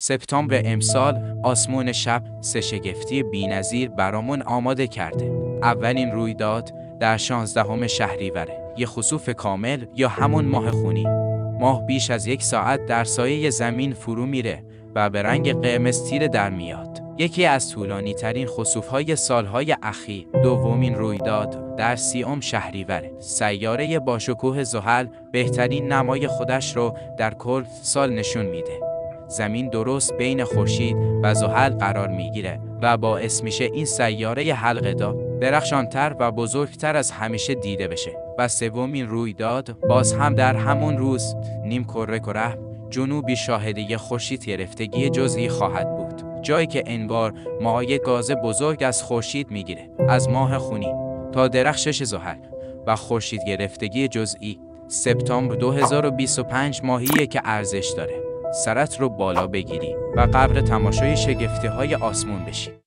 سپتامبر امسال آسمون شب سه شگفتی بی‌نظیر برامون آماده کرده. اولین رویداد در 16 شهریوره، یه خسوف کامل یا همون ماه خونی. ماه بیش از 1 ساعت در سایه زمین فرو میره و به رنگ قرمز تیره در میاد. یکی از طولانی ترین خسوف‌های سالهای اخیر. دومین رویداد در 30 شهریوره. سیاره باشکوه زحل بهترین نمای خودش رو در کل سال نشون میده. زمین درست بین خورشید و زحل قرار میگیره و باعث میشه این سیاره حلقه‌دار درخشانتر و بزرگتر از همیشه دیده بشه. و سومین رویداد باز هم در همون روز، نیم کره کره جنوبی شاهده خورشید گرفتگی جزئی خواهد بود، جایی که انگار مایع گاز بزرگ از خورشید میگیره، از ماه خونی تا درخشش زحل و خورشید گرفتگی جزئی. سپتامبر 2025 ماهیه که ارزش داره سرت رو بالا بگیری و قبل تماشای شگفتی‌های آسمون بشی.